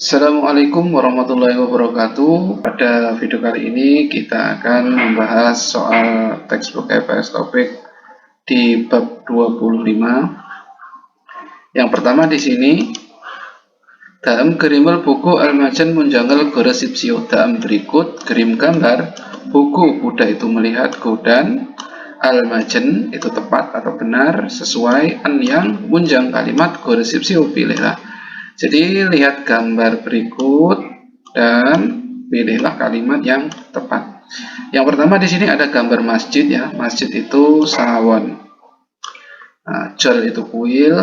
Assalamualaikum warahmatullahi wabarakatuh. Pada video kali ini kita akan membahas soal textbook EPS topik di bab 25. Yang pertama di sini, dalam gerimel buku Almajan Munjangal Goresipsio. Dalam berikut gerim gambar buku Buddha itu melihat dan Almajan itu tepat atau benar sesuai an yang munjang kalimat Goresipsio pilihlah. Jadi lihat gambar berikut dan pilihlah kalimat yang tepat. Yang pertama di sini ada gambar masjid ya. Masjid itu sawon. Jol itu kuil,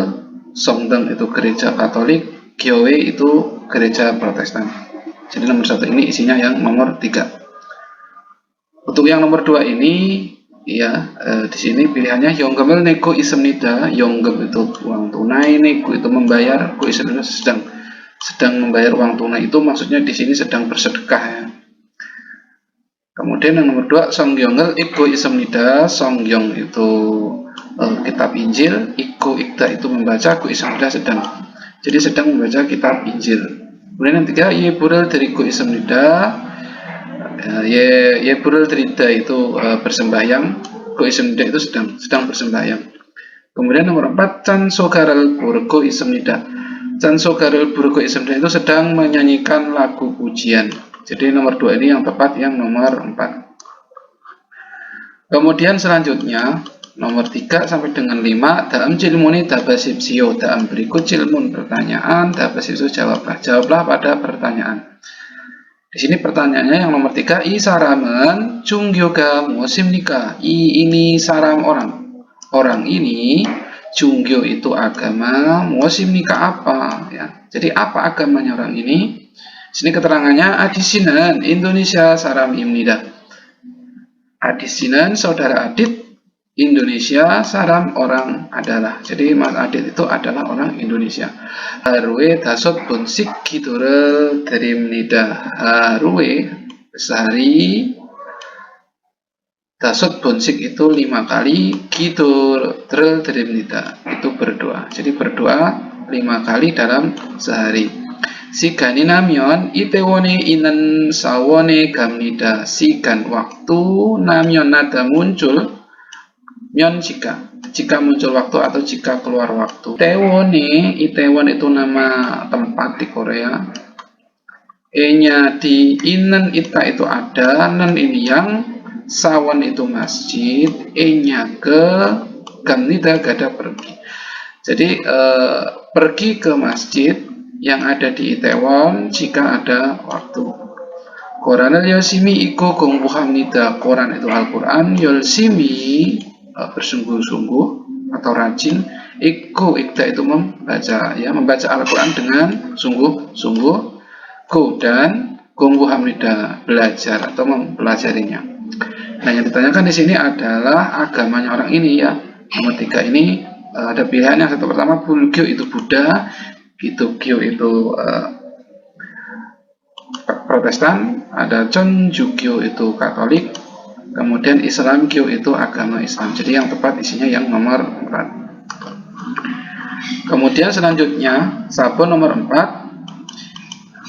Songdeng itu gereja Katolik, Gyoe itu gereja Protestan. Jadi nomor 1 ini isinya yang nomor 3. Untuk yang nomor 2 ini ya, di sini pilihannya Yonggemel nego ismnida. Yonggem itu uang tunai, nego itu membayar, ku ismnida sedang membayar uang tunai, itu maksudnya di sini sedang bersedekah ya. Kemudian yang nomor 2 Songyongel ego ismnida. Songyong itu kitab Injil, iko ikda itu membaca, ku ismnida sedang. Jadi sedang membaca kitab Injil. Kemudian yang 3 yeburel dari ku ismnida. Yeburel Trida itu bersembahyang, Go Ismnida itu sedang bersembahyang. Kemudian nomor 4 Chan Sogaral Burgo Ismnida. Chan Sogaral Burgo Ismnida itu sedang menyanyikan lagu pujian. Jadi nomor 2 ini yang tepat, yang nomor 4. Kemudian selanjutnya nomor 3 sampai dengan 5 dalam cilmuni dabasipsio. Dalam berikut cilmun pertanyaan, dabasipsio jawablah pada pertanyaan. Di sini pertanyaannya yang nomor 3, I saramen Jungyoga musim nikah. I ini saram orang. Orang ini Jungyo itu agama, musim nikah apa ya. Jadi apa agamanya orang ini? Di sini keterangannya Adisinan Indonesia saram imnida. Adisinan saudara Adit, Indonesia saram orang adalah. Jadi Mas Adit itu adalah orang Indonesia. Harwe dasot bonsik gidore derimnida. Harwe sehari dasot bonsik itu 5 kali, gidore derimnida itu berdoa. Jadi berdoa 5 kali dalam sehari. Sigani namyon itewone inen sawone gamnida. Sigan waktu namyon nada muncul, myon jika muncul waktu atau jika keluar waktu. Itaewon itu nama tempat di Korea. E-nya di inen ita itu ada, nen ini yang, sawon itu masjid, E-nya ke, gamnida gada pergi. Jadi pergi ke masjid yang ada di Itaewon jika ada waktu. Koranel yosimi iko gongbuhamnida. Koran itu Al-Quran, yosimi bersungguh-sungguh atau rajin, iko ikda itu membaca ya, membaca Al-Quran dengan sungguh-sungguh, go dan gonggu hamnida belajar atau mempelajarinya. Nah yang ditanyakan di sini adalah agamanya orang ini ya. Nomor 3 ini ada pilihan yang satu pertama Bulgyo itu Buddha, Kitokyo itu Protestan, ada Chonjukyo itu Katolik, kemudian Islam Kyo itu agama Islam. Jadi yang tepat isinya yang nomor 4. Kemudian selanjutnya sabon nomor 4.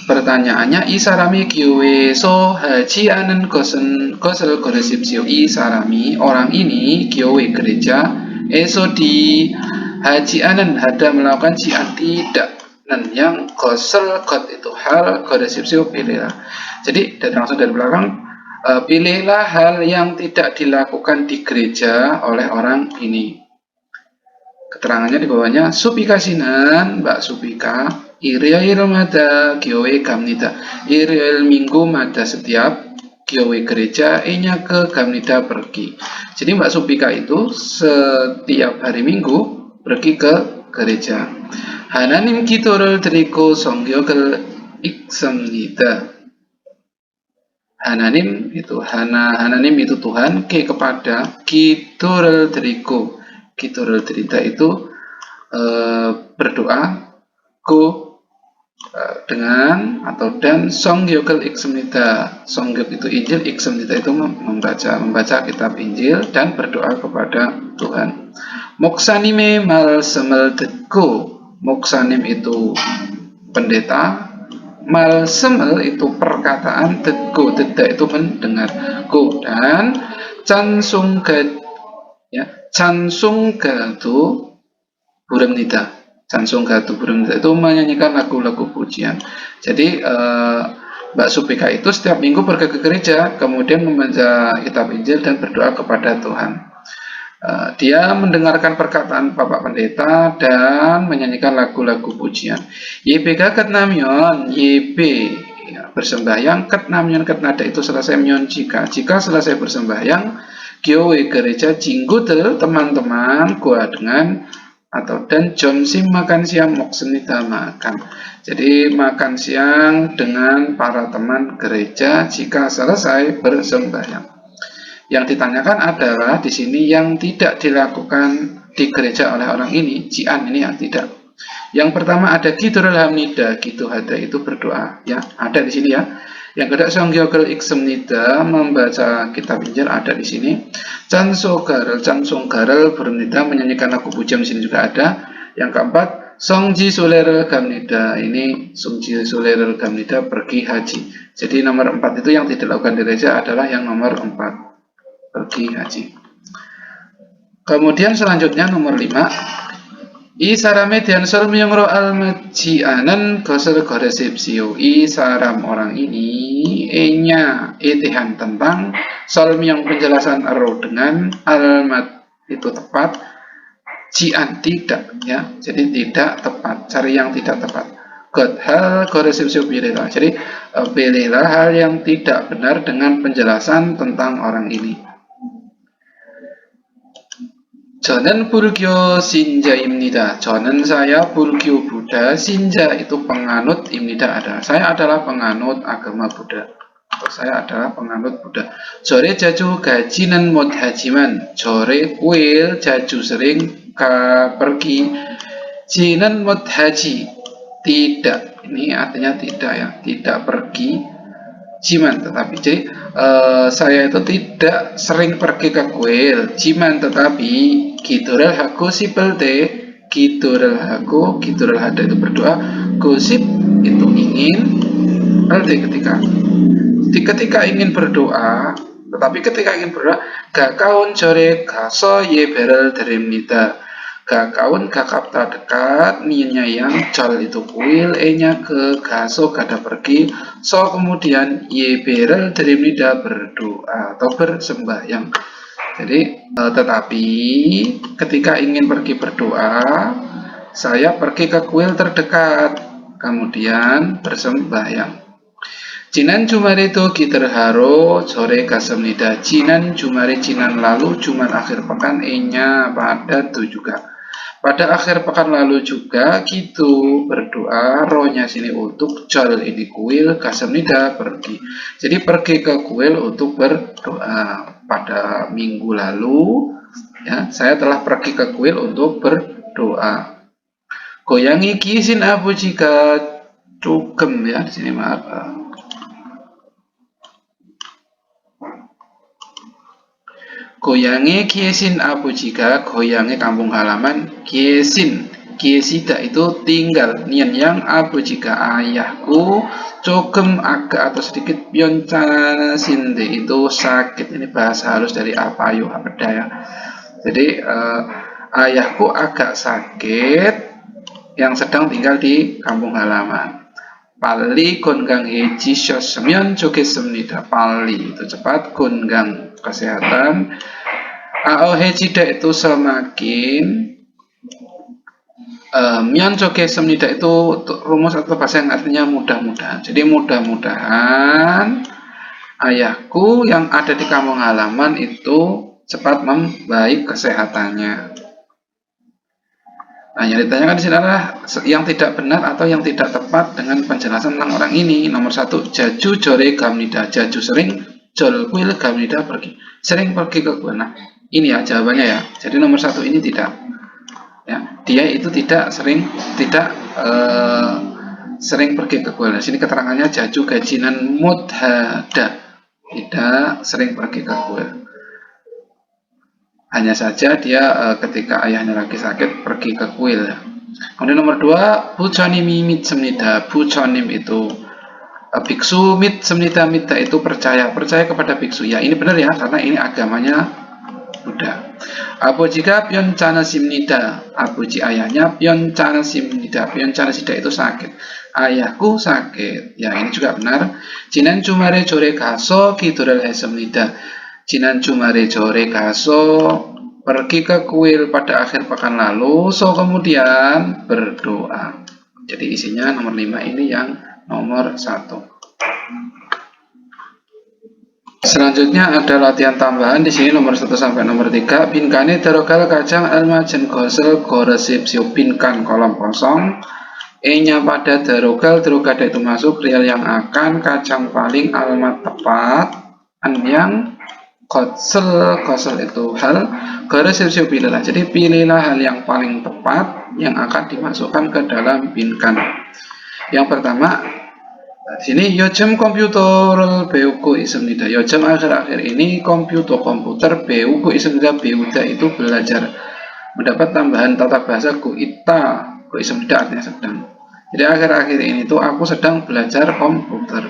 Pertanyaannya Isarami Kyowe so haji anen kosel goresipsio. Isarami orang ini Kyowe gereja, eso di haji anen hada melakukan jian tidak. Dan yang kosel god itu hal goresipsio pilihlah. Jadi langsung dari belakang, pilihlah hal yang tidak dilakukan di gereja oleh orang ini. Keterangannya di bawahnya Supika sinan Mbak Supika iriel mada gyowe gamnida. Iriel minggu mada setiap, gyowe gereja, E-nya ke, gamnida pergi. Jadi Mbak Supika itu setiap hari Minggu pergi ke gereja. Hananim kitorel driko songyogel iksamnida. Hananim itu Hananim itu Tuhan, ke kepada, kitorel driko. Kitorel drita itu berdoa, go dengan atau dan, songyogel iksamnida. Songyog itu Injil, iksamnida itu membaca kitab Injil dan berdoa kepada Tuhan. Moksanime mal semel deko. Moksanim itu pendeta, Malsemel itu perkataan, tetgo tidak itu mendengar. Go dan cansungga ya, cansungga도 burimnida. Cansungga도 burimnida itu menyanyikan lagu-lagu pujian. Jadi Mbak Supika itu setiap minggu pergi ke gereja, kemudian membaca kitab Injil dan berdoa kepada Tuhan. Dia mendengarkan perkataan Bapak Pendeta dan menyanyikan lagu-lagu pujian. YB ket namyon, YB ya, bersembahyang, ket namyon ket nada itu selesai myon jika selesai bersembahyang, gyowe gereja jinggutel teman-teman gua dengan atau dan jomsim makan siang moksenida makan. Jadi makan siang dengan para teman gereja jika selesai bersembahyang. Yang ditanyakan adalah di sini yang tidak dilakukan di gereja oleh orang ini, jian ini ya tidak. Yang pertama ada Gidurul Hamnida, Gitu Hada itu berdoa, ya ada di sini ya. Yang kedua Songyogel Iksemnida membaca kitab Injil ada di sini. Cansonggarel Bernida menyanyikan lagu pujian di sini juga ada. Yang keempat Songji Sulerel Gamnida, ini Songji Sulerel Gamnida pergi haji. Jadi nomor 4 itu yang tidak dilakukan di gereja adalah yang nomor 4. Pergi haji. Kemudian selanjutnya nomor 5. Isarame diansol miyongro almajianan gosel goresipsio. Isaram orang ini enya etihan tentang sol miyong penjelasan ero dengan almat itu tepat, jian tidak ya. Jadi tidak tepat, cari yang tidak tepat. God hal goresipsio pilihlah. Jadi pilihlah hal yang tidak benar dengan penjelasan tentang orang ini. 저는 불교 신자입니다. 저는 saya 불교 Buddha, 신자 itu penganut입니다. Saya adalah penganut agama Buddha. Saya adalah penganut Buddha. 절에 자주 가지는 못하지만 절에 kuil 자주 sering pergi. 지는 못하지 tidak. Ini artinya tidak ya, tidak pergi. Jiman tetapi jadi saya itu tidak sering pergi ke kuil jiman tetapi Gidurul haku sipelte Gidurul haku Gidurul hada itu berdoa gosip itu ingin berarti ketika ingin berdoa tetapi ketika ingin berdoa gakaun jore gaso ye berel deremnida gakaun gakapta dekat ninya yang jol itu kuil enya ke gaso gada pergi so kemudian ye berel deremnida berdoa atau bersembahyang. Jadi tetapi ketika ingin pergi berdoa saya pergi ke kuil terdekat kemudian bersembahyang. Jinan Jumari itu Gitarharo sore kasemnida. Jinan Jumari Jinan lalu Jumat akhir pekan enya pada itu juga. Pada akhir pekan lalu juga gitu berdoa rohnya sini untuk jol ini kuil kasemnida pergi. Jadi pergi ke kuil untuk berdoa. Pada minggu lalu ya saya telah pergi ke kuil untuk berdoa. Goyangi kisin abu jika cugem ya di sini maaf. Goyangi kiesin abu jika goyangi kampung halaman kiesin kiesida itu tinggal nian yang abu jika ayahku cogem agak atau sedikit pioncana sinde itu sakit. Ini bahasa halus dari apa ayo apa ya. Jadi ayahku agak sakit yang sedang tinggal di kampung halaman. Pali gongang heji sosmyon jogesemnida. Pali itu cepat, gongang kesehatan. Ao hejida itu semakin myon jogesemnida itu rumus atau bahasa yang artinya mudah-mudahan. Jadi mudah-mudahan ayahku yang ada di kampung halaman itu cepat membaik kesehatannya. Nah, yang ditanyakan di sini adalah yang tidak benar atau yang tidak tepat dengan penjelasan tentang orang ini. Nomor 1, jaju jore gamnida. Jaju sering, jol kuil gamnida pergi. Sering pergi ke kuil. Nah, ini ya jawabannya ya. Jadi nomor 1 ini tidak. Ya, dia itu tidak sering sering pergi ke kuil. Nah, sini keterangannya jaju gajinan mudhada. Tidak sering pergi ke kuil. Hanya saja dia ketika ayahnya lagi sakit pergi ke kuil. Kemudian nomor 2, buconim mimit semnida. Buconim itu biksu mit semnida mita itu percaya kepada biksu. Ya ini benar ya, karena ini agamanya Buddha. Jika pion cana simnida, abuji ayahnya pion cana simnida, pion cana sida itu sakit. Ayahku sakit. Ya ini juga benar. Jinan cumare jore kaso kidurel hesemnida. Jinan cumare jore kaso pergi ke kuil pada akhir pekan lalu, so kemudian berdoa. Jadi isinya nomor 5 ini yang nomor 1. Selanjutnya ada latihan tambahan di sini nomor 1 sampai nomor 3. Binkane darogal kacang almajen gosel goresip siu binkan kolom kosong. E-nya pada darogal itu masuk real yang akan kacang paling almat tepat an yang kosel itu hal goresip siu pilihlah. Jadi pilihlah hal yang paling tepat yang akan dimasukkan ke dalam binkan. Yang pertama di sini 요즘 komputer 배우고 있습니다. 요즘 akhir-akhir ini komputer 배우고 있습니다. 배우다 itu belajar. Mendapat tambahan tata bahasa ita, 있습니다 artinya sedang. Jadi akhir-akhir ini tuh aku sedang belajar komputer.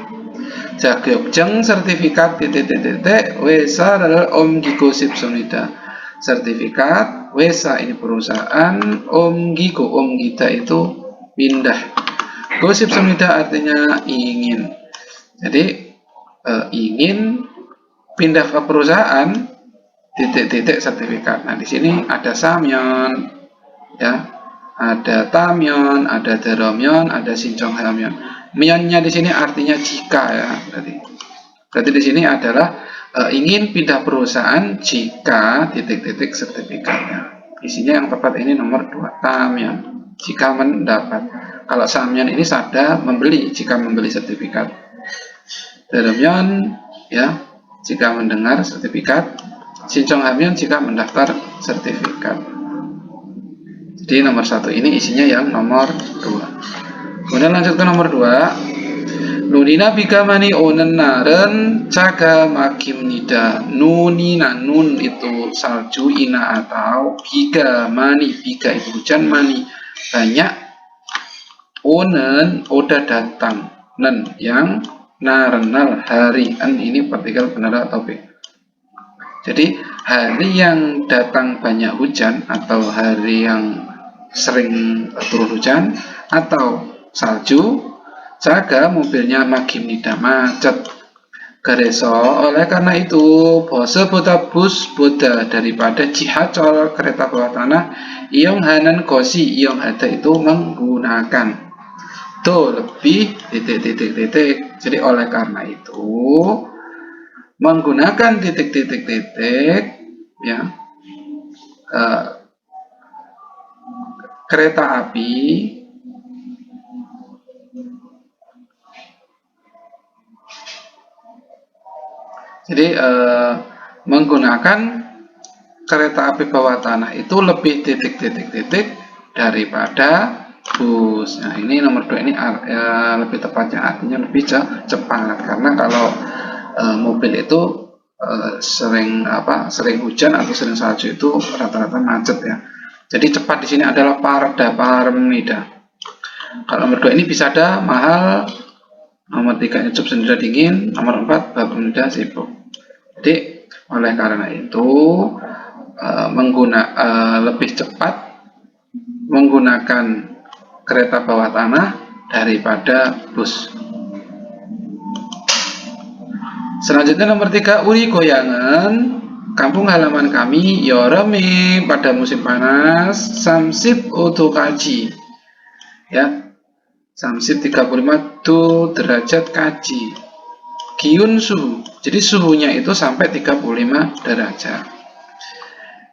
자격증 sertifikat wesa adalah 옮기고 싶습니다. Sertifikat wesa ini perusahaan, 옮기다 itu pindah. Gosip semnida artinya ingin. Jadi ingin pindah ke perusahaan titik-titik sertifikat. Nah, di sini ada samyon ya. Ada tamyon, ada deromyon, ada sinjonghamyon. Mionnya di sini artinya jika ya. Berarti di sini adalah ingin pindah perusahaan jika titik-titik sertifikatnya. Isinya yang tepat ini nomor 2, tamyon. Jika mendapat. Kalau samyan ini sada membeli jika membeli sertifikat. Deromyon ya jika mendengar sertifikat. Sinjonghamyon jika mendaftar sertifikat. Jadi nomor 1 ini isinya yang nomor 2. Kemudian lanjut ke nomor 2. Nunina bigamani onen naren caga makimnida. Nunina nun itu salju, ina atau bigamani, biga itu hujan, mani banyak. Onen udah datang, nen yang narenal hari an ini partikel penara topik. Jadi hari yang datang banyak hujan atau hari yang sering turun hujan atau salju, jaga mobilnya makimnida macet. Gareso oleh karena itu bose boda bus boda daripada jihacol kereta bawah tanah iong hanan kosi iong hada itu menggunakan tuh lebih titik. Jadi oleh karena itu menggunakan titik ya kereta api jadi menggunakan kereta api bawah tanah itu lebih titik daripada bus. Nah ini nomor 2 ini lebih tepatnya artinya lebih cepat karena kalau mobil itu sering hujan atau sering salju itu rata-rata macet ya. Jadi cepat di sini adalah paremida. Kalau nomor 2 ini bisa ada mahal, nomor 3 nyecup sendiri dingin, nomor 4 paremida sibuk. Jadi oleh karena itu lebih cepat menggunakan kereta bawah tanah daripada bus. Selanjutnya nomor 3, uri goyangan kampung halaman kami yoreme pada musim panas samsip utukaji ya samsip 35 derajat kaji giun suhu, jadi suhunya itu sampai 35 derajat.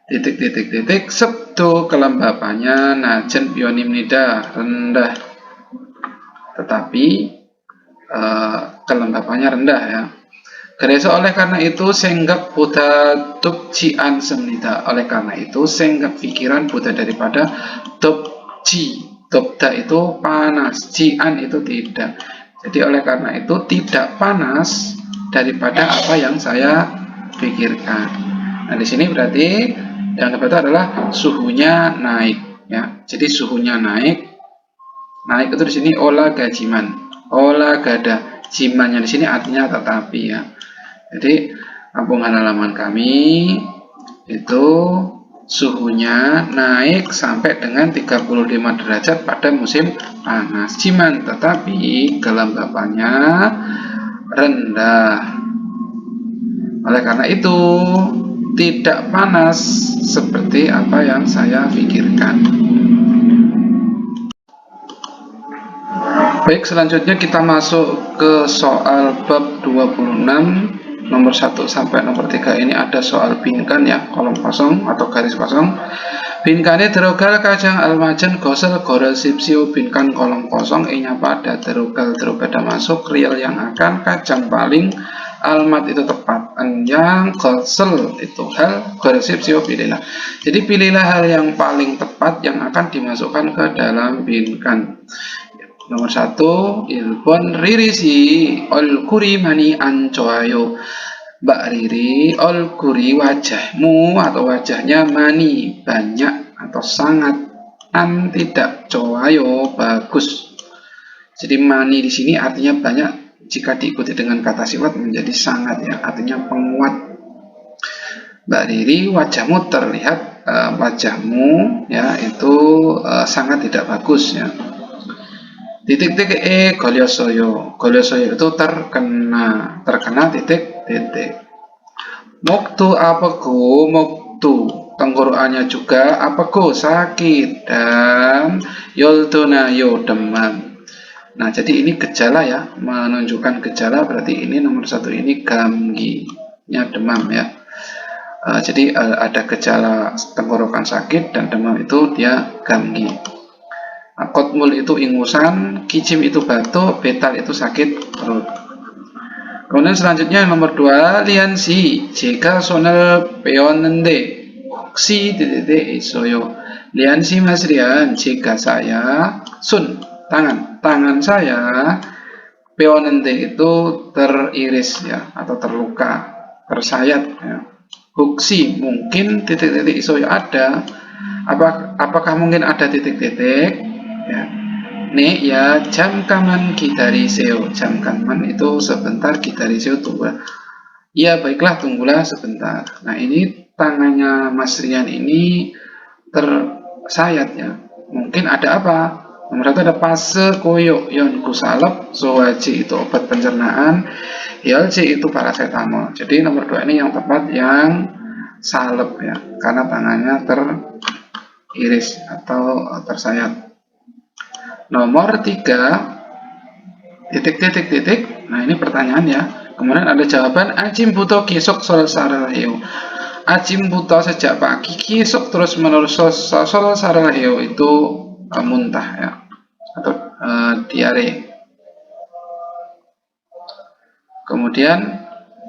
Titik sebdo kelembapannya najen pionimnida rendah, tetapi kelembapannya rendah ya. Gereso oleh karena itu senggak Buddha tupcian semnida, oleh karena itu senggak pikiran Buddha daripada tupci. Tupda itu panas, cian itu tidak. Jadi oleh karena itu tidak panas daripada apa yang saya pikirkan. Nah di sini berarti yang dapat adalah suhunya naik ya. Jadi suhunya naik itu di sini ola gajiman, ola gada. Jimannya di sini artinya tetapi ya. Jadi kampung halaman kami itu suhunya naik sampai dengan 35 derajat pada musim panas. Jiman, tetapi kelembapannya rendah. Oleh karena itu, tidak panas seperti apa yang saya pikirkan. Baik, selanjutnya kita masuk ke soal bab 26 nomor 1 sampai nomor 3. Ini ada soal binkan ya, kolom kosong atau garis kosong. Binkane terogal kajang almajan gosel gorel sipsio binkan kolom kosong inya pada terogal pada masuk real yang akan kajang paling almat itu tepat yang gosel itu hal gorel sipsio pilihlah. Jadi pilihlah hal yang paling tepat yang akan dimasukkan ke dalam binkan. Nomor 1, ilpon ririsi ol kuri mani ancoayo. Mbak Riri, ol kuri wajahmu atau wajahnya mani banyak atau sangat, an tidak coayo bagus. Jadi mani di sini artinya banyak, jika diikuti dengan kata sifat menjadi sangat ya, artinya penguat. Mbak Riri, wajahmu terlihat wajahmu ya itu sangat tidak bagus ya. Titik-titik golyosoyo itu terkena titik-titik. Moktu apaku, moktu tenggorokannya juga apaku sakit dan yoldonayo demam. Nah, jadi ini gejala ya, menunjukkan gejala, berarti ini nomor 1 ini gamginya demam ya. Jadi ada gejala tenggorokan sakit dan demam itu dia gamgi. Kotmul itu ingusan, kicim itu batuk, betal itu sakit perut. Kemudian selanjutnya nomor 2, liansi jika sonel peonende si dede isoyo. Liansi Mas Rian, jika saya sun tangan saya peonende itu teriris ya atau terluka, tersayat ya. Huksi mungkin titik-titik isoyo ada. Apakah mungkin ada titik-titik? Ya. Nih ya jam kaman kitariseo, jam kaman itu sebentar, kitariseo tunggu. Ya baiklah tunggulah sebentar. Nah ini tangannya Mas Rian ini tersayat ya. Mungkin ada apa? Nomor 1 ada pase koyo yon kusalep, soaji itu obat pencernaan, yalji itu paracetamol. Jadi nomor 2 ini yang tepat yang salep ya, karena tangannya teriris atau tersayat. Nomor 3 titik. Nah ini pertanyaan ya. Kemudian ada jawaban ajim buto kisok sol saraheo. Ajim buto sejak pagi, kisok terus menerus sol saraheo itu muntah ya atau diare. Kemudian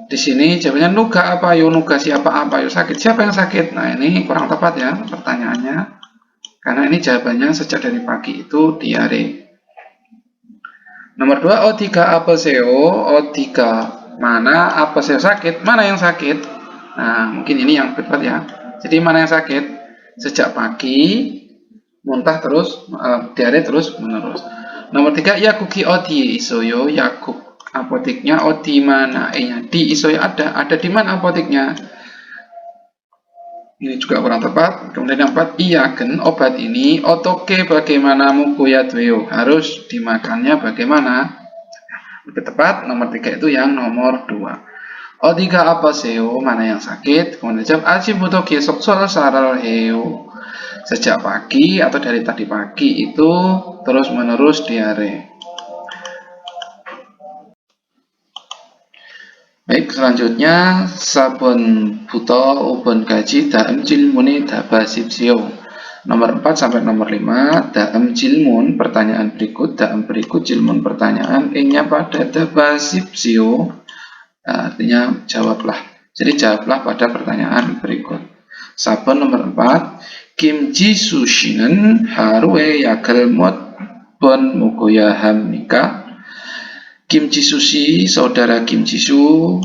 di sini jawabannya nuga apa yo, nuga siapa apa yo, sakit siapa yang sakit. Nah ini kurang tepat ya pertanyaannya. Karena ini jawabannya sejak dari pagi itu diare. Nomor 2, O3 apeseo, O3 mana apeseo sakit, mana yang sakit? Nah, mungkin ini yang tepat ya. Jadi mana yang sakit? Sejak pagi, muntah terus, diare terus menerus. Nomor 3, yakuki odi isoyo, yakuk apoteknya odi mana? Di isoyo ada di mana apoteknya? Ini juga kurang tepat. Kemudian yang 4, iyaken obat ini otoke bagaimana mukuyadweo, harus dimakannya bagaimana? Lebih tepat nomor 3 itu yang nomor 2. O3 apa seo, mana yang sakit? Kemudian jawab ajim butuh gesok sol saral heo. Sejak pagi atau dari tadi pagi itu terus menerus diare. Baik, selanjutnya sabun buto ubon gaji daem jilmuni daba sipsio. Nomor 4 sampai nomor 5, daem jilmun pertanyaan berikut, daem berikut jilmun pertanyaan, ingnya pada daba sipsio, artinya jawablah. Jadi jawablah pada pertanyaan berikut. Sabun nomor 4, kimchi sushinen harue yakel mot bon mugoya hamnika. Kimchi sushi, saudara Kim Jisoo,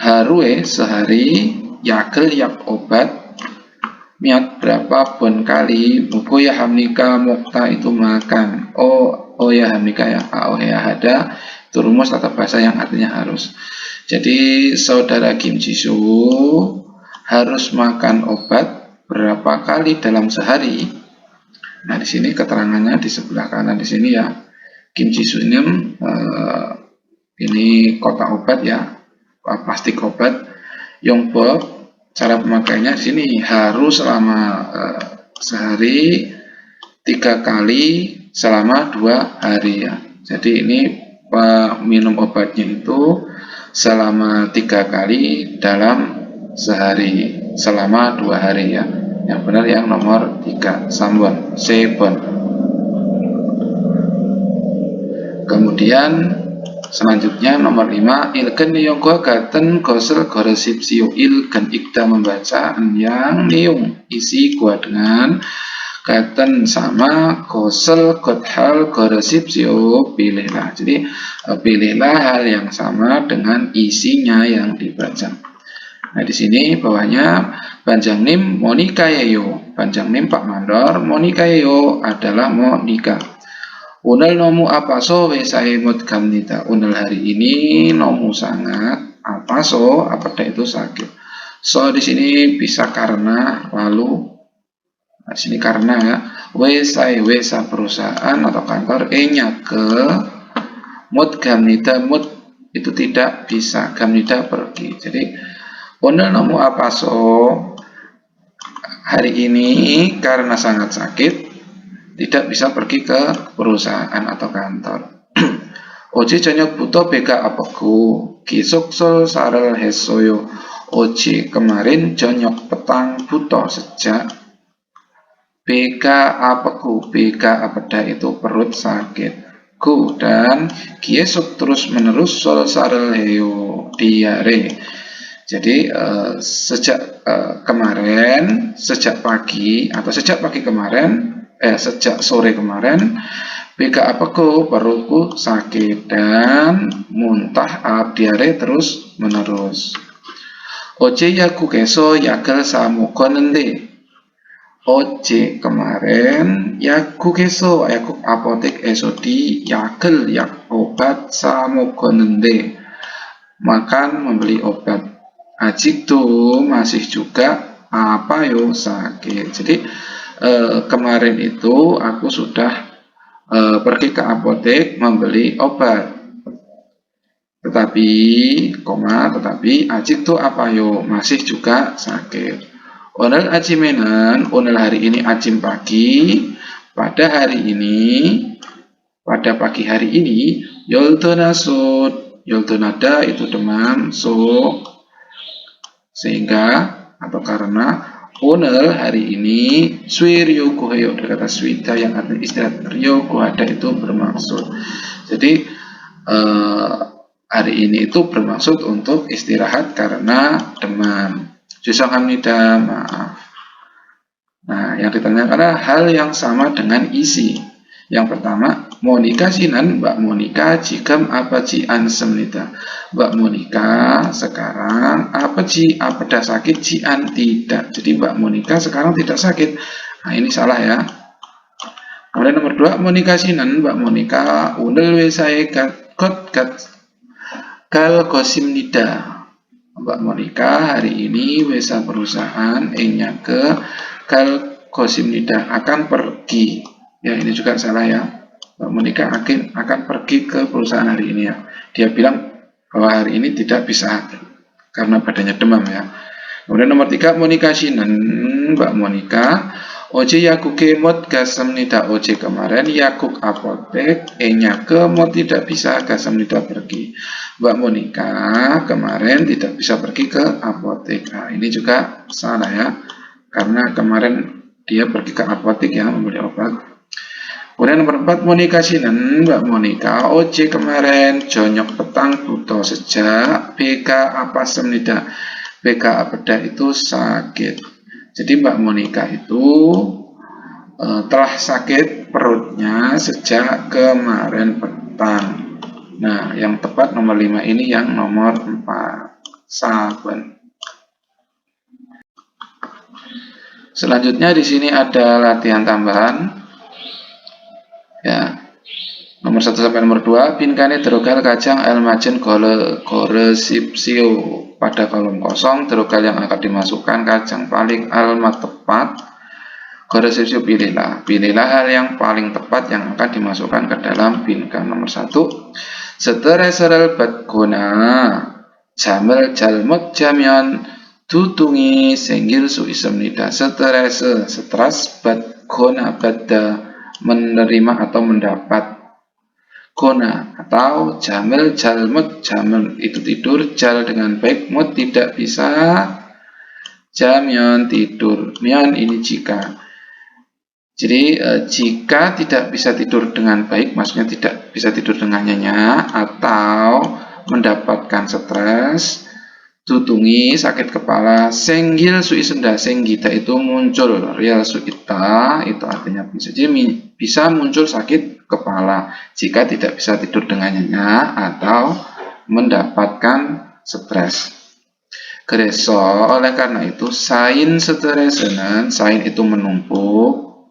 harue sehari, yakel yak obat, miat berapa bon kali, buku ya hamnika mokta itu makan. Oh ya hamnika ya, oh ya ada, Itu rumus tata bahasa yang artinya harus. Jadi saudara Kim Jisoo harus makan obat berapa kali dalam sehari. Nah, di sini keterangannya di sebelah kanan di sini ya. Kim Jisoo ini kotak obat ya, plastik obat. Yongbok, cara pemakainya di sini harus selama sehari 3 kali selama 2 hari ya. Jadi ini minum obatnya itu selama 3 kali dalam sehari selama 2 hari ya. Yang benar yang nomor 3, Sambon, Sebon. Kemudian selanjutnya nomor 5, ilken niyonggo gaten gosel goresip siu. Ilken ikda membaca, yang niung isi gua dengan gaten sama gosel godhal goresip siu pilihlah. Jadi pilihlah hal yang sama dengan isinya yang dibaca. Nah, di sini bawahnya Panjang Nim Monika Yeyo. Panjang Nim Pak Mandor, Monika Yeyo adalah Monika. Unel nomu apa so wesaimut gamnita. Unel hari ini nomu sangat apa so apa itu sakit. So di sini bisa karena, lalu di sini karena ya. Wesa perusahaan atau kantor, nya ke mut gamnita, mut itu tidak bisa, gamnita pergi. Jadi unel nomu apa so hari ini karena sangat sakit tidak bisa pergi ke perusahaan atau kantor. Oji janyok buto beka apaku kisoksol sarel hesoyo. Oji kemarin janyok petang buto sejak beka apaku, beka apeda itu perut sakit. Ku dan kiesuk terus menerus sol sarel heo diare. Jadi sejak kemarin, sejak pagi kemarin, sejak sore kemarin, beka apaku perutku sakit dan muntah diare terus menerus. Oje yaku keso yakel samukonende. Oje kemarin yaku keso yaku apotek esodi yakel yak obat samukonende. Makan membeli obat. Ajik tuh masih juga apa yo sakit. Jadi kemarin itu aku sudah pergi ke apotek membeli obat. Tetapi ajik tuh apa yo masih juga sakit. Onel ajimenan, onel hari ini ajim pagi. Pada pagi hari ini, yoltonasud, yoltonada itu demam, so sehingga atau karena onel hari ini sui ryokuhayo, dari kata suita yang artinya istirahat. Ryokuhada itu bermaksud, jadi hari ini itu bermaksud untuk istirahat karena demam. Jusangamnida, maaf. Nah, yang ditanyakan adalah hal yang sama dengan isi. Yang pertama, Monika sinan, Mbak Monika jikam apa jian semnita. Mbak Monika sekarang apa dah sakit, jian tidak. Jadi Mbak Monika sekarang tidak sakit. Nah, ini salah ya. Kemudian nomor 2, Monika sinan, Mbak Monika undel wesae got kal kosim nida. Mbak Monika hari ini wesa perusahaan enya ke kal kosim nida akan pergi. Ya, ini juga salah ya. Mbak Monika akan pergi ke perusahaan hari ini ya. Dia bilang bahwa hari ini tidak bisa karena badannya demam ya. Kemudian nomor 3, Monika sinan, Mbak Monika oje yakuk kemot gasem nida. Oje kemarin yakuk apotek enya ke mot tidak bisa gasem nida pergi. Mbak Monika kemarin tidak bisa pergi ke apotek. Nah, ini juga salah ya, karena kemarin dia pergi ke apotek ya membeli obat. Kemudian nomor 4, Monika sinan, Mbak Monika oje kemarin jonyok petang buto sejak beka apa semnida. Beka apeda itu sakit. Jadi Mbak Monika itu telah sakit perutnya sejak kemarin petang. Nah, yang tepat nomor 5 ini yang nomor 4. Saben. Selanjutnya di sini ada latihan tambahan. Ya. Nomor 1 sampai nomor 2, Binkane drogal kacang elmajen gore sipsio. Pada kolom kosong, drogal yang akan dimasukkan kacang paling almat tepat. Gore sipsio pilihlah. Pilihlah hal yang paling tepat yang akan dimasukkan ke dalam binkan. Nomor 1, setereserel batgona. Jamel jalmut jamion tutungi senggil su isemnida. Seterese, setras, batgona, bada, menerima atau mendapat. Gona atau jamel jalmut, jamel itu tidur, jal dengan baik, mut tidak bisa, jamion tidur, mion ini jika. Jadi jika tidak bisa tidur dengan baik, maksudnya tidak bisa tidur dengan nyenyak atau mendapatkan stres, tutungi sakit kepala, senggil sui senda, senggita itu muncul, real suita itu artinya bisa muncul sakit kepala jika tidak bisa tidur dengan nyenyak atau mendapatkan stres. Gereso, oleh karena itu sain seteresenan, sain itu menumpuk,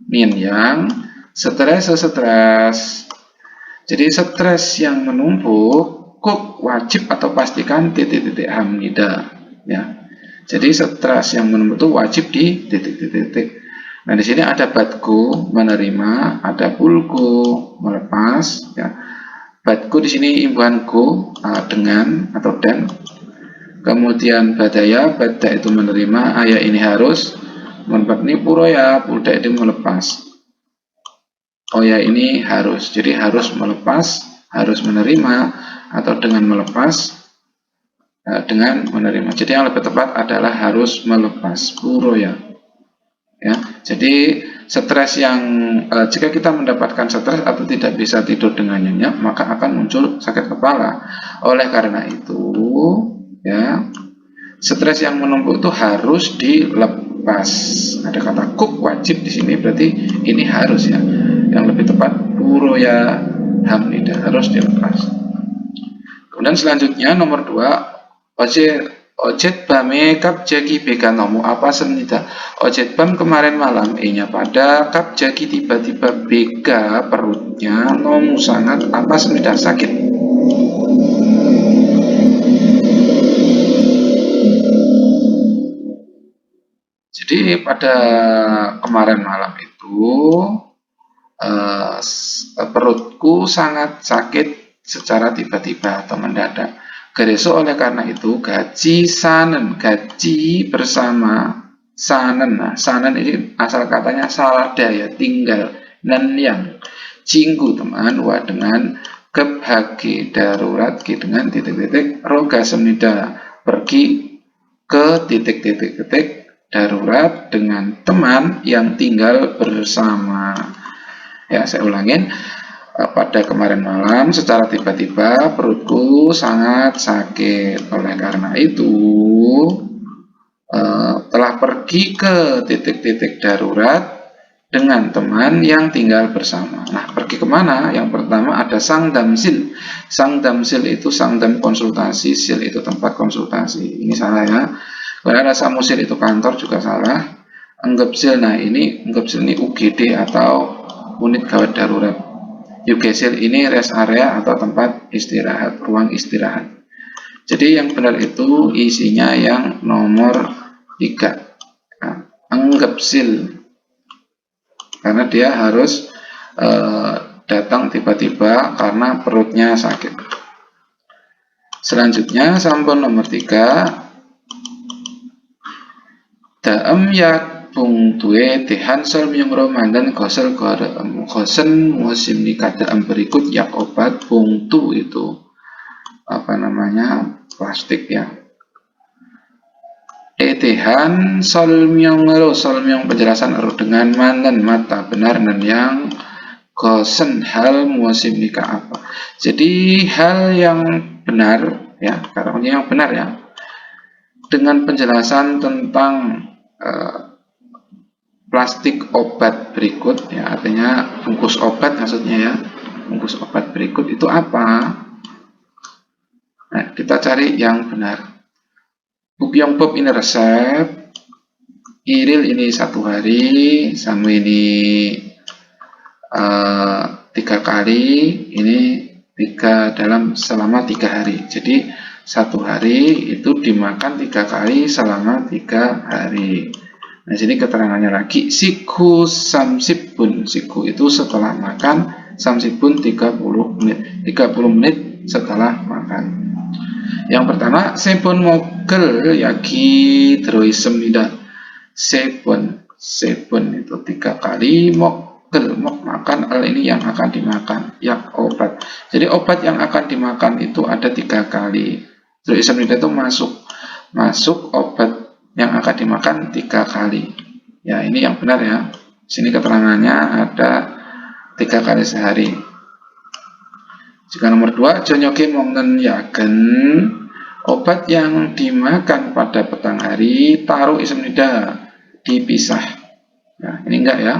min yang stres. Jadi stres yang menumpuk kuk wajib atau pastikan titik-titik hamida ya. Jadi stres yang menumpuk itu wajib di titik-titik. Nah di sini ada badku menerima, ada pulku melepas ya. Badku di sini imbuhanku dengan atau dan. Kemudian badaya, bada itu menerima, ayah ini harus, menbakni puroya, pulda itu melepas. Oh ya ini harus, jadi harus melepas, harus menerima, atau dengan melepas, dengan menerima. Jadi yang lebih tepat adalah harus melepas, puroya. Ya, jadi stres yang jika kita mendapatkan stres atau tidak bisa tidur dengan nyenyak, maka akan muncul sakit kepala. Oleh karena itu, ya, stres yang menumpuk itu harus dilepas. Ada kata kuk wajib di sini, berarti ini harus ya. Yang lebih tepat puroya hamnida, harus dilepas. Kemudian selanjutnya nomor 2, ojet bame kap jagi bekanomu apa senida. Ojet bam kemarin malam nya pada kap jagi tiba-tiba beka perutnya nomu sangat apa senida sakit. Jadi pada kemarin malam itu perutku sangat sakit secara tiba-tiba atau mendadak. Gereso oleh karena itu gaji sanen, gaji bersama sanen. Nah, sanen ini asal katanya salada ya, tinggal nan yang cinggu teman wa dengan kebhagi darurat dengan titik-titik roga semnida pergi ke titik-titik darurat dengan teman yang tinggal bersama. Ya, saya ulangin. Pada kemarin malam secara tiba-tiba perutku sangat sakit. Oleh karena itu telah pergi ke titik-titik darurat dengan teman yang tinggal bersama. Nah, pergi kemana? Yang pertama ada sang damsil. Sang damsil itu sang dam konsultasi, sil itu tempat konsultasi. Ini salah ya. Kalau ada samusil itu kantor juga salah. Enggepsil, nah ini enggepsil ini UGD atau unit gawat darurat. UGSIL ini rest area atau tempat istirahat, ruang istirahat. Jadi yang benar itu isinya yang nomor 3. Nah, enggepsil. Karena dia harus datang tiba-tiba karena perutnya sakit. Selanjutnya sampun nomor 3. Daem yak bung tuwe tehan sol myung romandan gosel gosen musim nikadaem berikut yak obat bung tu itu apa namanya plastik ya. Tehan sol myung penjelasan dengan mandan mata benar dan yang gosen hal musim nikah apa. Jadi hal yang benar ya, katanya yang benar ya. Dengan penjelasan tentang plastik obat berikut ya, artinya bungkus obat maksudnya ya, bungkus obat berikut itu apa. Nah, kita cari yang benar. Bukyong Bob ini resep, Iril ini 1 hari, sama ini 3 kali, ini selama 3 hari. Jadi 1 hari itu dimakan 3 kali selama 3 hari. Nah, sini keterangannya lagi, siku samsibun. Siku itu setelah makan, samsibun 30 menit. 30 menit setelah makan. Yang pertama, sepon mogel yaki droisemida. Sepon itu 3 kali, mogel, makan, ini yang akan dimakan, yak obat. Jadi obat yang akan dimakan itu ada 3 kali. Droisemida itu masuk obat yang akan dimakan 3 kali. Ya, ini yang benar ya. Sini keterangannya ada 3 kali sehari. Jika nomor 2, jonyoke mongen yagen, obat yang dimakan pada petang hari, taruh isemnida, dipisah. Nah, ini enggak ya.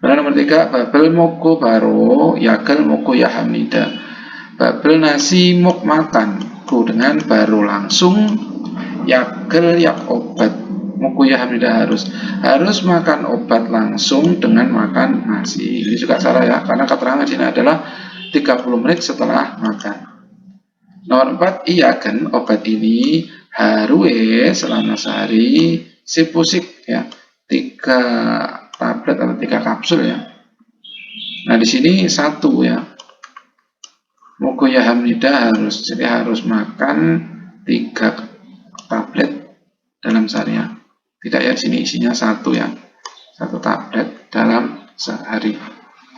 Benar nomor 3, babel moko baro, yagel moko yahamnida. Babel nasi mok makan, dengan baru langsung, yagel yak obat, moko yahamnida harus makan obat langsung dengan makan nasi. Ini juga salah ya, karena keterangan sini adalah 30 menit setelah makan. Nomor 4, iya kan obat ini harus selama sehari sipusik ya, 3 tablet atau 3 kapsul ya. Nah, di sini 1 ya. Mukoya hamnida harus makan 3 tablet dalam sehari ya. Tidak ya, di sini isinya 1 ya. 1 tablet dalam sehari.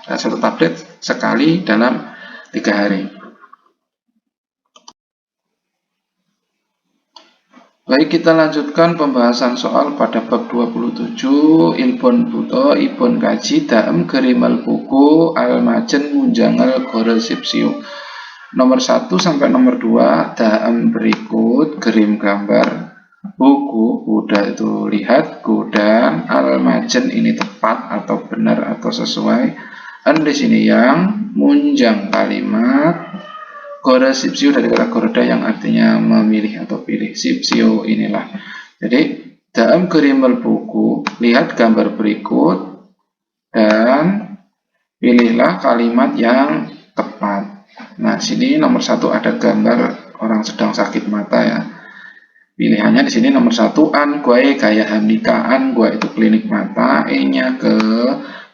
1 tablet sekali dalam 3 hari. Baik, kita lanjutkan pembahasan soal pada bab 27. Ilpon buto, ipon kaji, daem gerimal buku, almajen munjangal goresipsiu. Nomor 1 sampai nomor 2, daem berikut, gerim gambar, buku, kuda itu lihat, kuda, almajen ini tepat atau benar atau sesuai. Di sini yang munjang kalimat, goresipsiu dari kata gorda yang artinya memilih atau pilih. Sipsiu inilah. Jadi dalam gerimal buku, lihat gambar berikut dan pilihlah kalimat yang tepat. Nah, sini nomor 1 ada gambar orang sedang sakit mata ya. Pilihannya di sini nomor 1, an gue gaya hamnika, an gue itu klinik mata, e-nya ke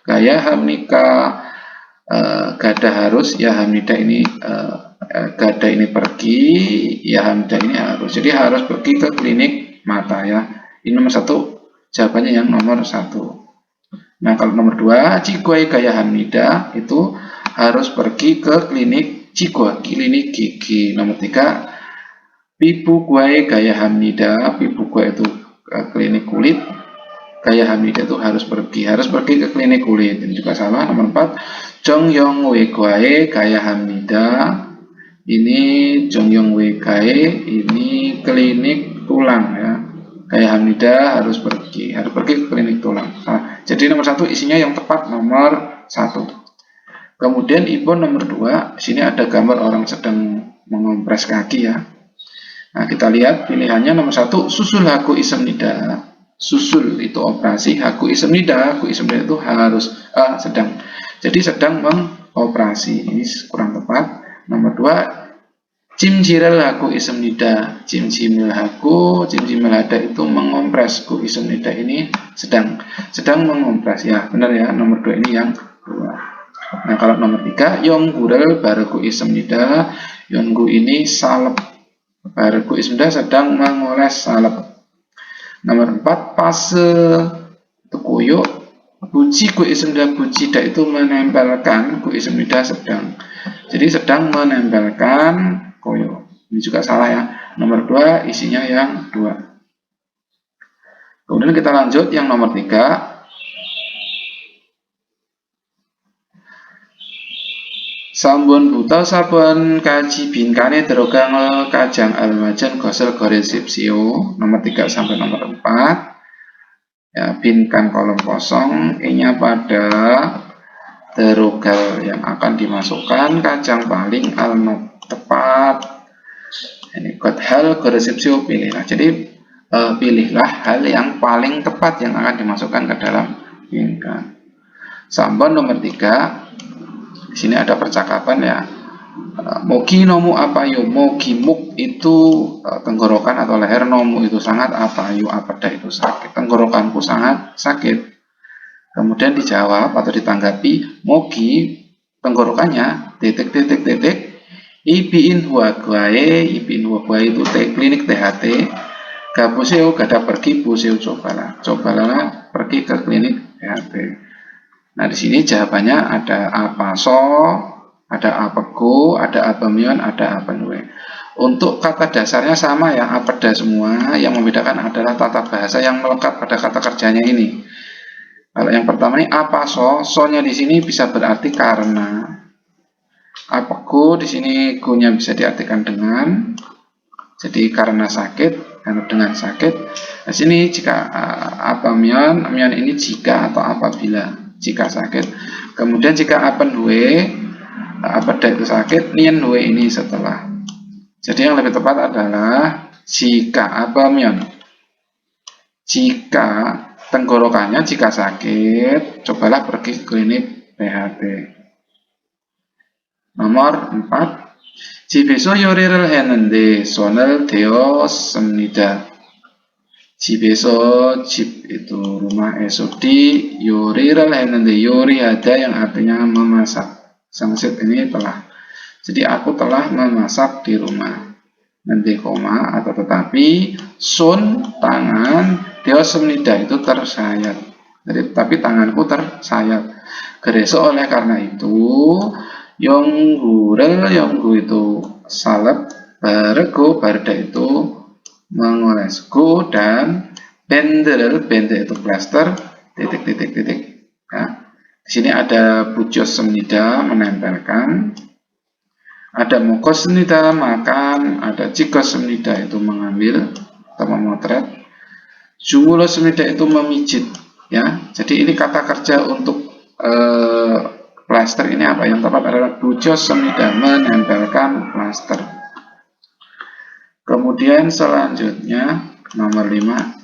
gaya hamnika, gada harus, ya hamnida ini gada ini pergi, ya hamnida ini harus. Jadi harus pergi ke klinik mata ya. Ini nomor 1, jawabannya yang nomor 1. Nah, kalau nomor 2, ciguai gaya hamnida itu harus pergi ke klinik cigua, klinik gigi. Nomor 3, pipu gue gaya hamnida, pipu gue itu klinik kulit, gaya hamnida itu harus pergi ke klinik kulit. Ini juga salah. Nomor 4, jongyong we gue gaya hamnida, ini jongyong we gue ini klinik tulang ya. Gaya hamnida harus pergi ke klinik tulang. Nah, jadi nomor 1 isinya yang tepat nomor 1. Kemudian ipon nomor 2, sini ada gambar orang sedang mengompres kaki ya. Nah, kita lihat pilihannya nomor 1, susul haku isemnida. Susul itu operasi, haku isemnida itu harus sedang. Jadi sedang mengoperasi. Ini kurang tepat. Nomor 2, cimjirel haku isemnida. Cimjimil hada itu mengompres. Ku isemnida ini sedang mengompres ya. Benar ya, nomor 2 ini yang 2. Nah, kalau nomor 3, yonggurel baraku isemnida. Yonggu ini salep. Baraku isemnida sedang mengoles salep. Nomor 4, pase itu kuyuk, buji ku isemnida, bujida itu menempelkan, ku isemnida sedang. Jadi sedang menempelkan kuyuk. Ini juga salah ya. Nomor 2 isinya yang 2. Kemudian kita lanjut yang nomor 3. Sampun buta saben kaji bingkane terogang kajang almajan gosel goresipsio. Nomor 3 sampai nomor 4. Ya, binkan kolom kosong, e-nya pada terogal yang akan dimasukkan kajang paling almat tepat. Ini kod hal goresipsio pilihlah. Jadi pilihlah hal yang paling tepat yang akan dimasukkan ke dalam binkan. Sampun nomor 3. Di sini ada percakapan ya. Mogi nomu apayu, mogi muk itu tenggorokan atau leher, nomu itu sangat, apayu apa itu sakit, tenggorokanku sangat sakit. Kemudian dijawab atau ditanggapi, mogi tenggorokannya titik titik titik ipiin huwa guae itu klinik THT. Gabuseo gada pergi, buseo cobalah pergi ke klinik THT. Nah, di sini jawabannya ada apa so, ada apa go, ada apa mion, ada apa nue. Untuk kata dasarnya sama ya, apeda semua. Yang membedakan adalah tata bahasa yang melekat pada kata kerjanya ini. Kalau yang pertama ini apa so, so-nya di sini bisa berarti karena. Apa go di sini go-nya bisa diartikan dengan. Jadi karena sakit, dengan sakit. Di sini jika apa mion, mion ini jika atau apabila. Jika sakit. Kemudian jika apen hue, apeda itu sakit, nien hue ini setelah. Jadi yang lebih tepat adalah jika apa mion. Jika tenggorokannya jika sakit, cobalah pergi ke klinik THT. Nomor 4. 집에서 요리를 했는데 손을 대었습니다. 집에서 집 itu rumah esodi, 요리를 했는데 요리 ada yang artinya memasak. Sangsit ini telah. Jadi aku telah memasak di rumah. Nanti koma atau tetapi sun tangan deosumnida itu tersayat. Jadi tapi tanganku tersayat. Gereso oleh karena itu yonggu itu salep, barego barda itu mengolesku, dan bende itu plaster titik. Ya. Di sini ada bujos semnida menempelkan, ada mokos semnida makan, ada cikos semnida itu mengambil atau memotret, jumulos semnida itu memijit. Ya, jadi ini kata kerja untuk plaster ini apa? Yang tepat adalah bujos semnida menempelkan plaster. Kemudian selanjutnya nomor 5.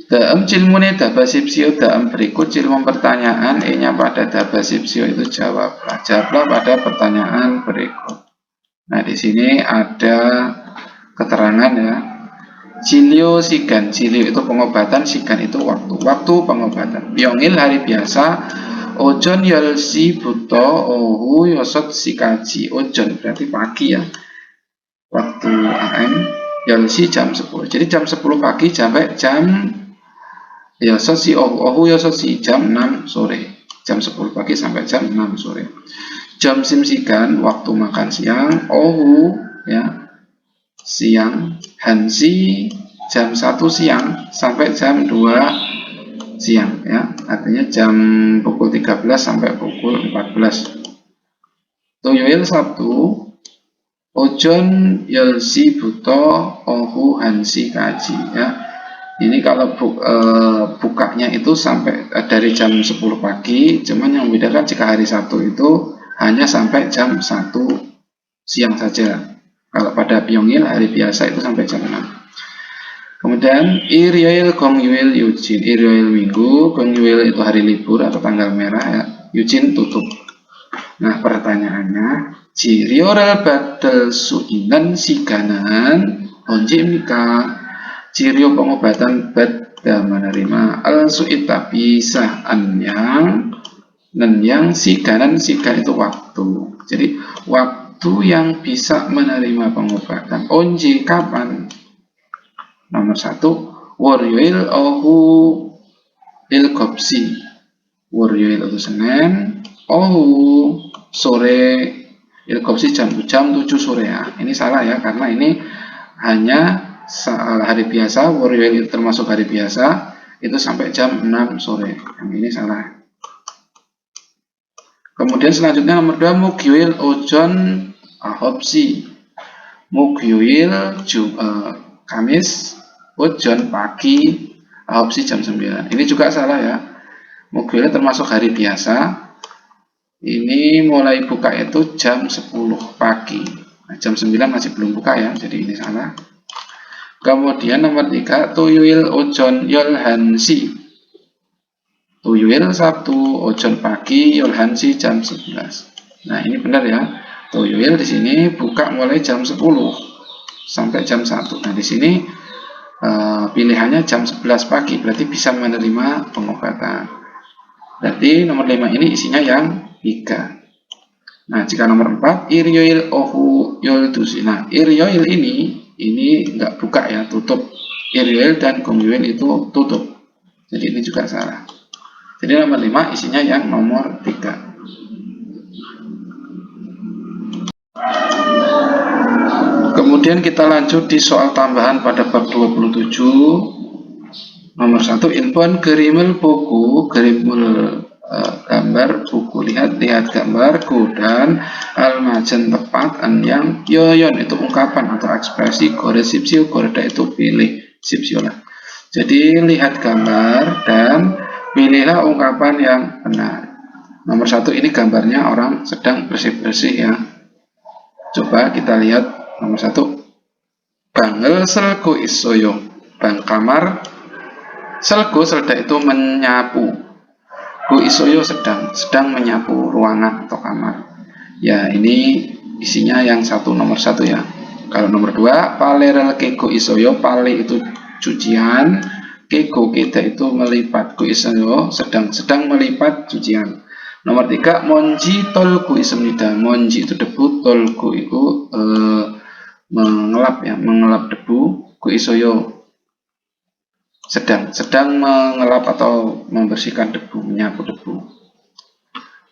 Dalam cilmune dabasipsio, dalam berikut cilmon pertanyaan, E-nya pada dabasipsio itu jawablah. Jawablah pada pertanyaan berikut. Nah, di sini ada keterangan ya. Cilio sigan, cilio itu pengobatan, sigan itu waktu pengobatan. Yongil hari biasa, ojon yolsi buto, ohu yosot sikaji. Ojon berarti pagi ya, waktu AM. Yolsi jam 10. Jadi jam 10 pagi sampai jam yososi ohu yososi jam 6 sore. Jam 10 pagi sampai jam 6 sore. Jam simsigan waktu makan siang, ohu ya siang, hansi jam 1 siang sampai jam 2 siang ya, artinya jam pukul 13 sampai pukul 14. Toyoil Sabtu, ojon yelsi buto, ohu hansi kaji ya. Ini kalau bukanya itu sampai dari jam 10 pagi, cuman yang membedakan jika hari Sabtu itu hanya sampai jam 1 siang saja. Kalau pada Pyongyil hari biasa itu sampai jam 6. Kemudian Iryoil Gongyuil Yujin. Iryoil minggu, Gongyuil itu hari libur atau tanggal merah ya. Yujin tutup. Nah, pertanyaannya, Jirioral badal suinan siganan onjimika. Jirio pengobatan badal menerima al suita bisa yang siganan, sigan itu waktu. Jadi waktu yang bisa menerima pengobatan. Onji kapan? Nomor 1, Waryoil ohu ilgopsi. Waryoil itu Senin, ohu sore, ilgopsi jam 7 sore ya. Ini salah ya, karena ini hanya hari biasa. Waryoil itu termasuk hari biasa, itu sampai jam 6 sore. Yang ini salah. Kemudian selanjutnya nomor 2, Mugyoil ojon ahopsi. Mugyoil Kamis, ojon pagi, ahopsi jam 9. Ini juga salah ya. Mugyoil termasuk hari biasa. Ini mulai buka itu jam 10 pagi. Nah, jam 9 masih belum buka ya, jadi ini salah. Kemudian nomor 3, tuyul ojon yol hansi. Tuyul Sabtu, ojon pagi, yol hansi jam 11. Nah, ini benar ya. Tuyul di sini buka mulai jam 10 sampai jam 1. Nah, di sini pilihannya jam 11 pagi, berarti bisa menerima pengobatan. Berarti nomor 5 ini isinya yang 3. Nah, jika nomor 4, iryoil ohu yol dusi. Nah, iryoil ini enggak buka ya, tutup. Iryoil dan gongyoil itu tutup. Jadi ini juga salah. Jadi nomor 5 isinya yang nomor 3. Kemudian kita lanjut di soal tambahan pada bab 27. Nomor 1, inpon gerimel buku, gerimel gambar buku, lihat gambar dan almajen tepat yang yoyon itu ungkapan atau ekspresi, gore sipsio, gorda itu pilih sipsio lah. Jadi lihat gambar dan pilihlah ungkapan yang benar. Nomor 1 ini gambarnya orang sedang bersih-bersih ya. Coba kita lihat nomor 1. Bangel selku isoyo, bang kamar selku selda itu menyapu. Ku isoyo sedang menyapu ruangan atau kamar. Ya, ini isinya yang nomor 1 ya. Kalau nomor 2, palerel keko isoyo, pale itu cucian, keko kita itu melipat, ku isoyo sedang melipat cucian. Nomor 3, monji tolku isemnida, monji itu debu, tolku itu mengelap debu, ku isoyo sedang mengelap atau membersihkan debu, menyapu debu.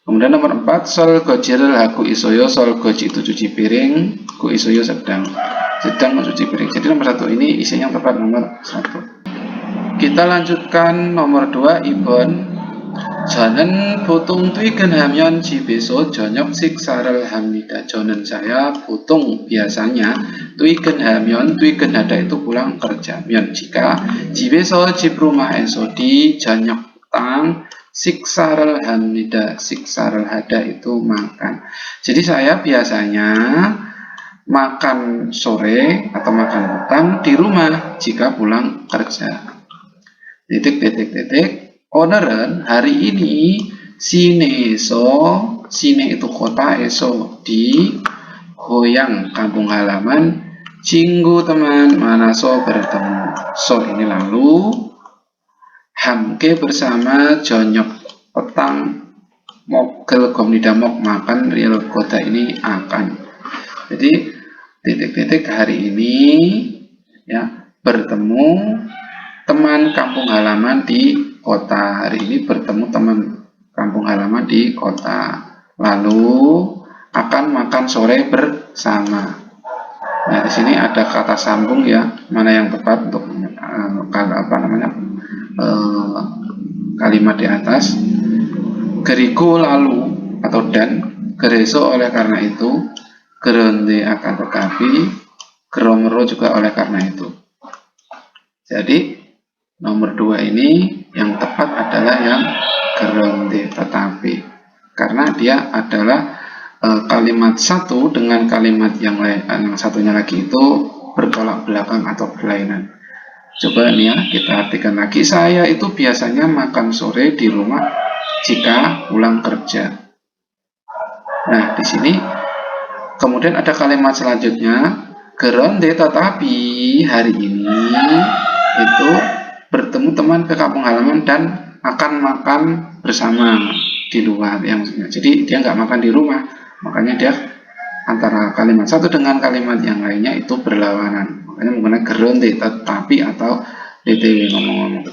Kemudian nomor 4, sol gojirel haku isoyo, sol goji itu cuci piring, ku isoyo sedang mencuci piring. Jadi nomor 1 ini isinya yang tepat nomor 1. Kita lanjutkan nomor 2, ibon. Jonen putung tuiken hamyon jibeso jonyok siksaral hamida. Jonen saya putung biasanya tuiken hamyon, tuiken hada itu pulang kerja. Myon jika jibeso jib rumah eso di jonyok tang siksaral hamida, siksaral hada itu makan. Jadi saya biasanya makan sore atau makan petang di rumah jika pulang kerja. Oneren hari ini sine itu kota, eso di goyang kampung halaman, cinggu teman manaso bertemu. So ini lalu, hamke bersama jonyok petang mogel komnidamok makan real kota ini akan. Jadi hari ini ya bertemu teman kampung halaman di kota. Hari ini bertemu teman kampung halaman di kota. Lalu akan makan sore bersama. Nah, di sini ada kata sambung ya. Mana yang tepat untuk kalimat di atas. Geriku lalu atau dan, gereso oleh karena itu, geronde akan tetapi, geromero juga oleh karena itu. Jadi nomor 2 ini yang tepat adalah yang geronde tetapi, karena dia adalah kalimat satu dengan kalimat yang lain, yang satunya lagi itu bertolak belakang atau berlainan. Coba nih ya, kita artikan lagi. Saya itu biasanya makan sore di rumah jika pulang kerja. Nah, di sini kemudian ada kalimat selanjutnya, geronde tetapi hari ini itu bertemu teman ke kampung halaman dan akan makan bersama di luar. Jadi dia nggak makan di rumah, makanya dia antara kalimat satu dengan kalimat yang lainnya itu berlawanan. Makanya menggunakan geronde tetapi atau DTW ngomong-ngomong.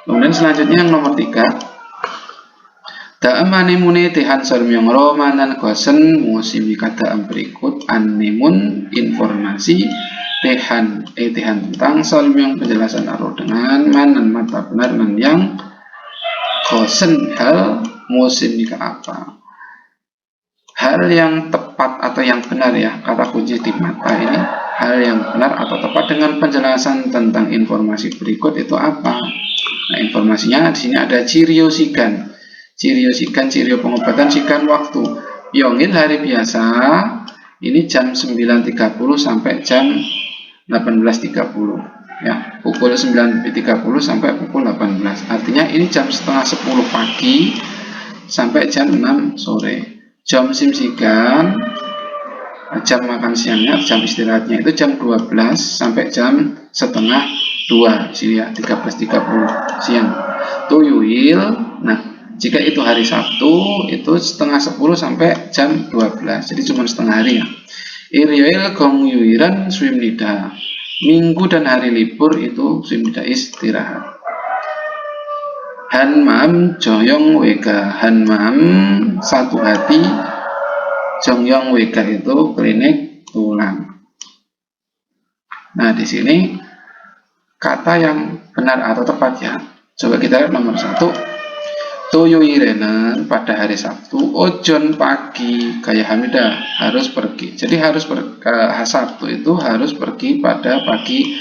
Kemudian selanjutnya yang nomor 3. Daam anemune tehan sarmyong romanan gosen musimi kadaam berikut anemun informasi tehan tentang sarmyong penjelasan aro dengan manan mata benar dan yang gosen hal musimika apa. Hal yang tepat atau yang benar ya, kata kunci di mata ini, hal yang benar atau tepat dengan penjelasan tentang informasi berikut itu apa? Nah, informasinya di sini ada cirio sigan, cirio pengobatan, sigan waktu. Yongin hari biasa, ini jam 9.30 sampai jam 18.30 ya, pukul 9.30 sampai pukul 18. Artinya ini jam setengah 10 pagi sampai jam 6 sore. Jam simsikan, jam makan siangnya, jam istirahatnya itu jam 12 sampai jam setengah 2 sini ya, 13.30 siang. Tuyuil, nah jika itu hari Sabtu itu setengah 10 sampai jam 12, jadi cuma setengah hari ya. Iriel gongyuiran swimnida, minggu dan hari libur itu swimnida istirahat. Hanmam joyong wega, hanmam satu hati, jongyong wega itu klinik tulang. Nah di sini kata yang benar atau tepat ya. Coba kita lihat nomor 1. Toyoirenen pada hari Sabtu, ojon pagi kayak Hamida harus pergi. Jadi harus Sabtu itu harus pergi pada pagi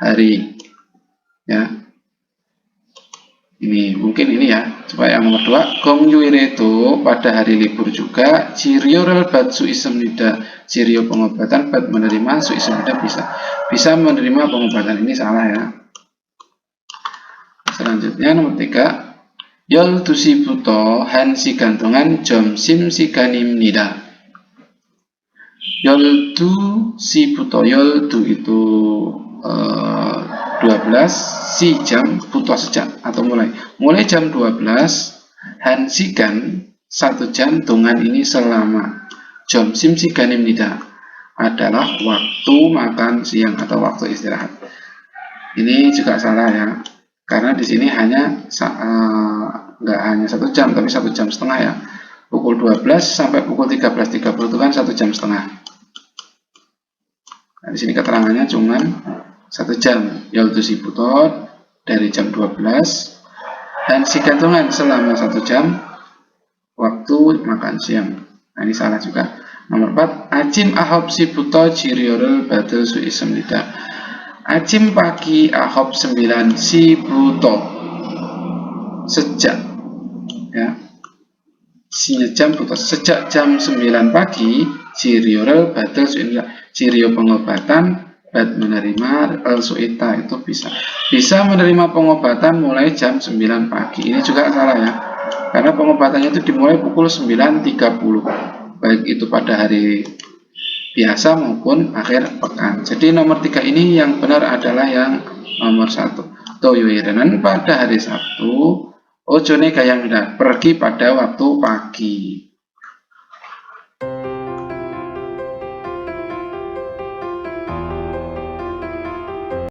hari. Ya. Ini mungkin ini ya. Coba yang nomor 2, Gongyuire itu pada hari libur juga. Cirioral bat suisemnida, cirio pengobatan, bat menerima suisemnida bisa menerima pengobatan. Ini salah ya. Selanjutnya nomor 3. Yol tusibuto han si gantungan jom sim si ganimnida. Yol tu si buto, yol tu itu 12, si jam, buto sejak atau mulai jam 12, han si gan 1 jam, tungan ini selama. Jom sim si ganimnida adalah waktu makan siang atau waktu istirahat. Ini juga salah ya. Karena di sini hanya nggak hanya 1 jam, tapi 1 jam setengah ya. Pukul 12 sampai pukul 13.30 itu kan 1 jam setengah. Nah, di sini keterangannya cuma 1 jam. Yaitu si butot dari jam 12 dan si gantungan selama 1 jam waktu makan siang. Nah, ini salah juga. Nomor 4, Acim ahop si butot ciriorel badel suisem lidah. Acim pagi ahop 9 si buto sejak ya jam buto sejak jam 9 pagi ciriorel badal suita, cirio pengobatan bad menerima suita itu bisa menerima pengobatan mulai jam 9 pagi. Ini juga salah ya, karena pengobatannya itu dimulai pukul 9.30 baik itu pada hari biasa maupun akhir pekan. Jadi nomor 3 ini yang benar adalah yang nomor 1. Toyoirenan pada hari Sabtu, ojone kayang pergi pada waktu pagi.